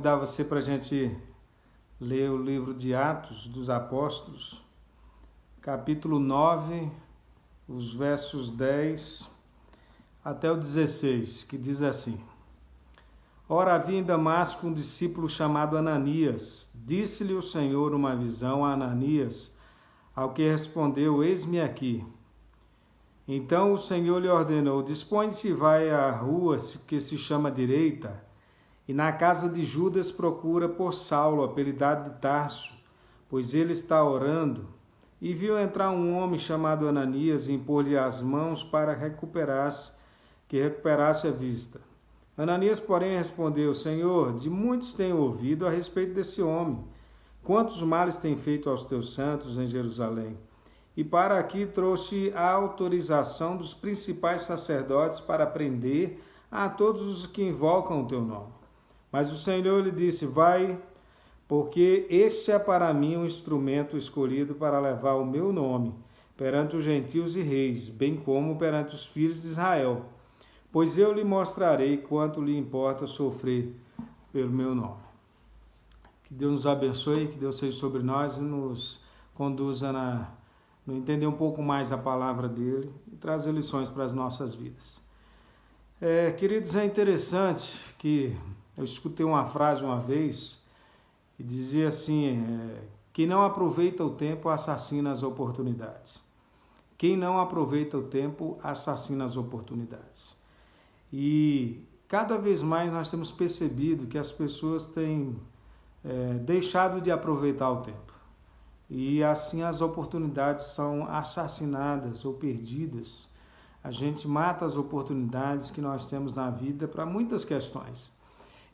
convidar você para a gente ler o livro de Atos dos Apóstolos, capítulo 9, os versos 10 até o 16, que diz assim: Ora, havia em Damasco um discípulo chamado Ananias. Disse-lhe o Senhor uma visão a Ananias, ao que respondeu: Eis-me aqui. Então o Senhor lhe ordenou: Dispõe-te e vai à rua que se chama Direita, e na casa de Judas procura por Saulo, apelidado de Tarso, pois ele está orando. E viu entrar um homem chamado Ananias e impor-lhe as mãos para que recuperasse a vista. Ananias, porém, respondeu: Senhor, de muitos tenho ouvido a respeito desse homem, quantos males tem feito aos teus santos em Jerusalém. E para aqui trouxe a autorização dos principais sacerdotes para prender a todos os que invocam o teu nome. Mas o Senhor lhe disse: Vai, porque este é para mim um instrumento escolhido para levar o meu nome perante os gentios e reis, bem como perante os filhos de Israel. Pois eu lhe mostrarei quanto lhe importa sofrer pelo meu nome. Que Deus nos abençoe, que Deus seja sobre nós e nos conduza a entender um pouco mais a palavra dele e trazer lições para as nossas vidas. Queridos, é interessante que eu escutei uma frase uma vez que dizia assim: quem não aproveita o tempo assassina as oportunidades. Quem não aproveita o tempo assassina as oportunidades. E cada vez mais nós temos percebido que as pessoas têm deixado de aproveitar o tempo. E assim as oportunidades são assassinadas ou perdidas. A gente mata as oportunidades que nós temos na vida para muitas questões.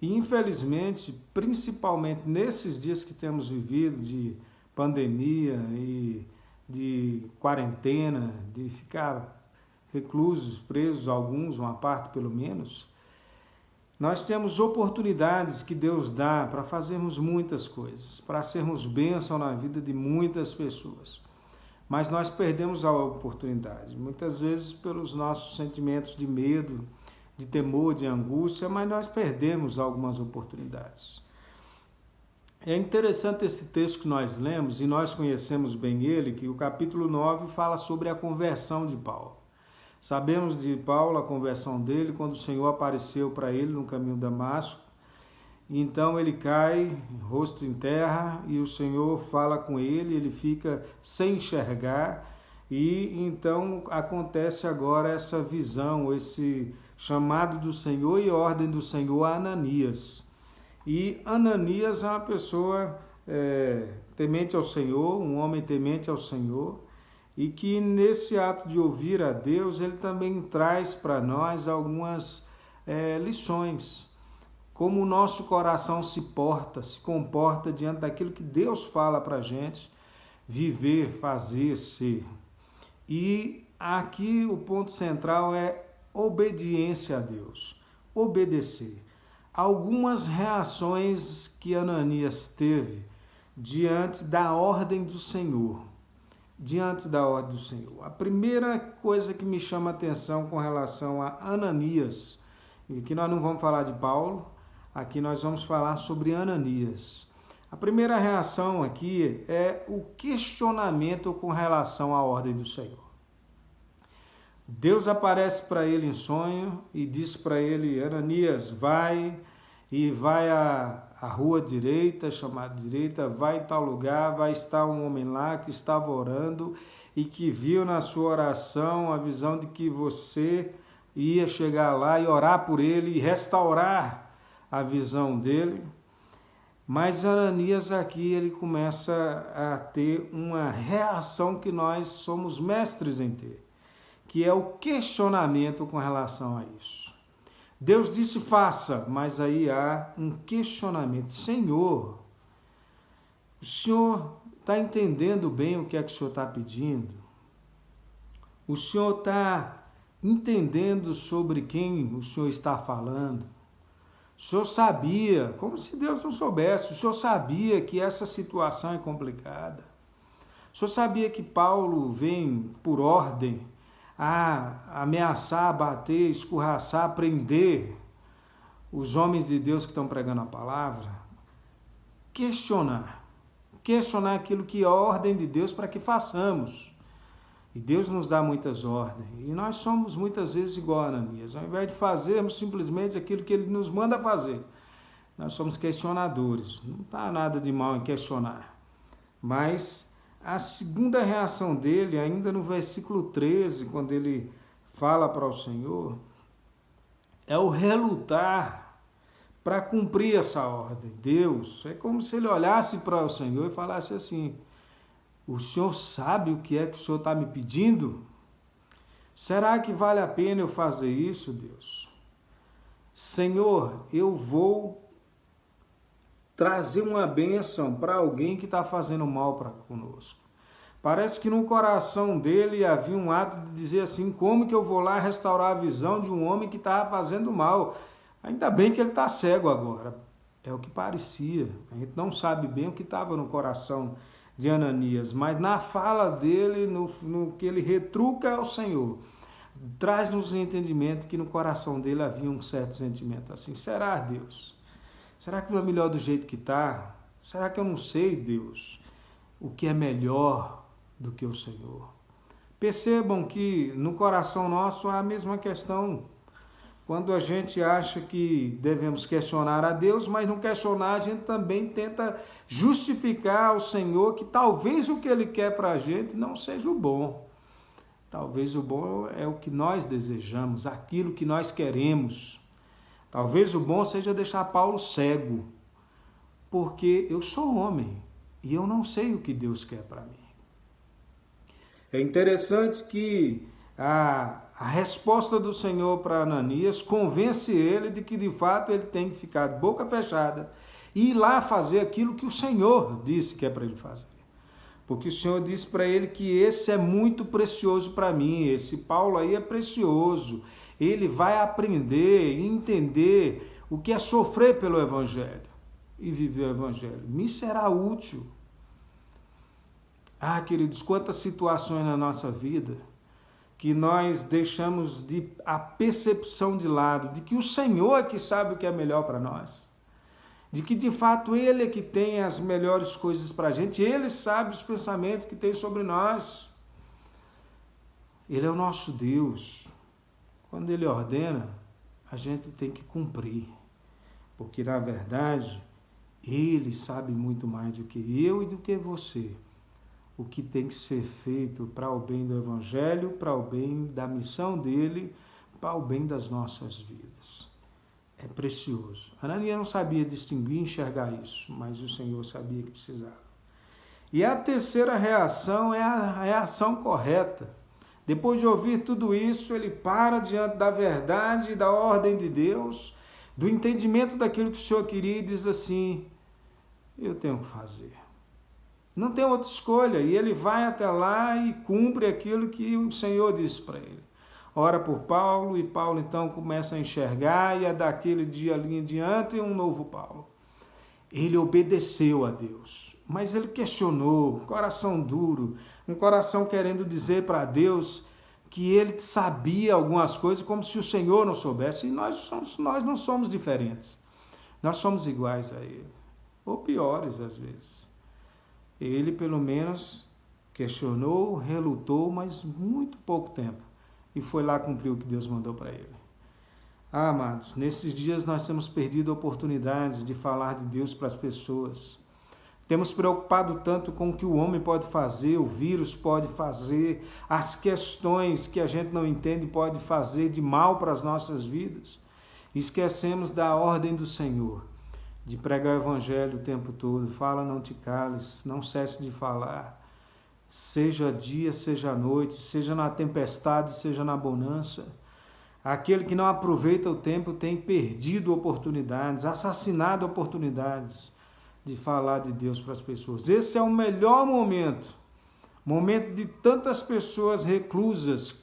E infelizmente, principalmente nesses dias que temos vivido de pandemia e de quarentena, de ficar reclusos, presos, alguns, uma parte pelo menos, nós temos oportunidades que Deus dá para fazermos muitas coisas, para sermos bênção na vida de muitas pessoas. Mas nós perdemos a oportunidade, muitas vezes pelos nossos sentimentos de medo, de temor, de angústia, mas nós perdemos algumas oportunidades. É interessante esse texto que nós lemos, e nós conhecemos bem ele, que o capítulo 9 fala sobre a conversão de Paulo. Sabemos de Paulo a conversão dele quando o Senhor apareceu para ele no caminho de Damasco. Então ele cai, rosto em terra, e o Senhor fala com ele, ele fica sem enxergar, e então acontece agora essa visão, esse chamado do Senhor e ordem do Senhor a Ananias. E Ananias é uma pessoa temente ao Senhor, um homem temente ao Senhor, e que nesse ato de ouvir a Deus, ele também traz para nós algumas lições. Como o nosso coração se comporta diante daquilo que Deus fala para a gente viver, fazer, ser. E aqui o ponto central é obediência a Deus, obedecer. Algumas reações que Ananias teve diante da ordem do Senhor. A primeira coisa que me chama a atenção com relação a Ananias, e aqui nós não vamos falar de Paulo, aqui nós vamos falar sobre Ananias. A primeira reação aqui é o questionamento com relação à ordem do Senhor. Deus aparece para ele em sonho e diz para ele: Ananias, vai à rua direita, chamada direita, vai em tal lugar, vai estar um homem lá que estava orando e que viu na sua oração a visão de que você ia chegar lá e orar por ele e restaurar a visão dele. Mas Ananias aqui ele começa a ter uma reação que nós somos mestres em ter, que é o questionamento com relação a isso. Deus disse faça, mas aí há um questionamento. Senhor, o Senhor está entendendo bem o que é que o Senhor está pedindo? O Senhor está entendendo sobre quem o Senhor está falando? O Senhor sabia, como se Deus não soubesse, o Senhor sabia que essa situação é complicada. O Senhor sabia que Paulo vem por ordem a ameaçar, bater, escorraçar, prender os homens de Deus que estão pregando a palavra. questionar. Questionar aquilo que é a ordem de Deus para que façamos. E Deus nos dá muitas ordens. E nós somos muitas vezes igual a Ananias. Ao invés de fazermos simplesmente aquilo que Ele nos manda fazer, nós somos questionadores. Não está nada de mal em questionar. Mas a segunda reação dele, ainda no versículo 13, quando ele fala para o Senhor, é o relutar para cumprir essa ordem. Deus, é como se ele olhasse para o Senhor e falasse assim: o Senhor sabe o que é que o Senhor está me pedindo? Será que vale a pena eu fazer isso, Deus? Senhor, eu vou trazer uma bênção para alguém que está fazendo mal para conosco. Parece que no coração dele havia um ato de dizer assim: como que eu vou lá restaurar a visão de um homem que estava fazendo mal? Ainda bem que ele está cego agora. É o que parecia. A gente não sabe bem o que estava no coração de Ananias, mas na fala dele, no que ele retruca ao Senhor, traz-nos o entendimento que no coração dele havia um certo sentimento assim: será, Deus? Será que não é melhor do jeito que está? Será que eu não sei, Deus, o que é melhor do que o Senhor? Percebam que no coração nosso há a mesma questão. Quando a gente acha que devemos questionar a Deus, mas no questionar a gente também tenta justificar ao Senhor que talvez o que Ele quer para a gente não seja o bom. Talvez o bom é o que nós desejamos, aquilo que nós queremos. Talvez o bom seja deixar Paulo cego, porque eu sou homem e eu não sei o que Deus quer para mim. É interessante que a resposta do Senhor para Ananias convence ele de que de fato ele tem que ficar de boca fechada e ir lá fazer aquilo que o Senhor disse que é para ele fazer. Porque o Senhor disse para ele que esse é muito precioso para mim, esse Paulo aí é precioso. Ele vai aprender e entender o que é sofrer pelo Evangelho e viver o Evangelho. Me será útil. Ah, queridos, quantas situações na nossa vida que nós deixamos a percepção de lado, de que o Senhor é que sabe o que é melhor para nós, de que de fato Ele é que tem as melhores coisas para a gente, Ele sabe os pensamentos que tem sobre nós. Ele é o nosso Deus. Quando Ele ordena, a gente tem que cumprir, porque na verdade Ele sabe muito mais do que eu e do que você, o que tem que ser feito para o bem do Evangelho, para o bem da missão dele, para o bem das nossas vidas. É precioso. Ananias não sabia distinguir e enxergar isso, mas o Senhor sabia que precisava. E a terceira reação é a reação correta. Depois de ouvir tudo isso, ele para diante da verdade e da ordem de Deus, do entendimento daquilo que o Senhor queria e diz assim: eu tenho que fazer. Não tem outra escolha. E ele vai até lá e cumpre aquilo que o Senhor disse para ele. Ora por Paulo, e Paulo então começa a enxergar, e é daquele dia ali em diante um novo Paulo. Ele obedeceu a Deus, mas ele questionou, coração duro, um coração querendo dizer para Deus que ele sabia algumas coisas como se o Senhor não soubesse. E nós não somos diferentes. Nós somos iguais a ele, ou piores às vezes. Ele, pelo menos, questionou, relutou, mas muito pouco tempo. E foi lá cumprir o que Deus mandou para ele. Ah, amados, nesses dias nós temos perdido oportunidades de falar de Deus para as pessoas. Temos preocupado tanto com o que o homem pode fazer, o vírus pode fazer, as questões que a gente não entende pode fazer de mal para as nossas vidas. Esquecemos da ordem do Senhor, de pregar o Evangelho o tempo todo. Fala, não te cales, não cesse de falar. Seja dia, seja noite, seja na tempestade, seja na bonança. Aquele que não aproveita o tempo tem perdido oportunidades, assassinado oportunidades de falar de Deus para as pessoas. Esse é o melhor momento de tantas pessoas reclusas,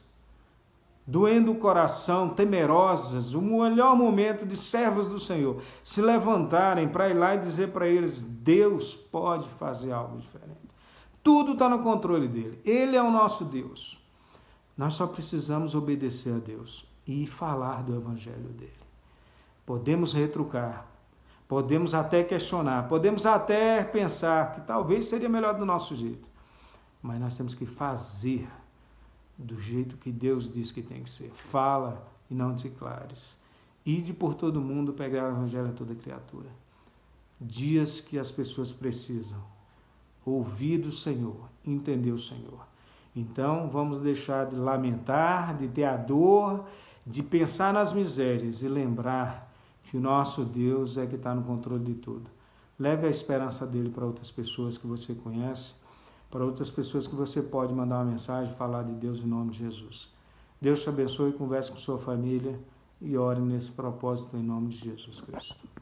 doendo o coração, temerosas, o melhor momento de servos do Senhor se levantarem para ir lá e dizer para eles: Deus pode fazer algo diferente. Tudo está no controle dele. Ele é o nosso Deus. Nós só precisamos obedecer a Deus e falar do Evangelho dele. Podemos retrucar, Podemos até questionar, podemos até pensar que talvez seria melhor do nosso jeito. Mas nós temos que fazer do jeito que Deus diz que tem que ser. Fala e não declares. Ide por todo mundo pregar o evangelho a toda criatura. Dias que as pessoas precisam ouvir do Senhor, entender o Senhor. Então vamos deixar de lamentar, de ter a dor, de pensar nas misérias e lembrar que o nosso Deus é que está no controle de tudo. Leve a esperança dele para outras pessoas que você conhece, para outras pessoas que você pode mandar uma mensagem, falar de Deus em nome de Jesus. Deus te abençoe, converse com sua família e ore nesse propósito em nome de Jesus Cristo.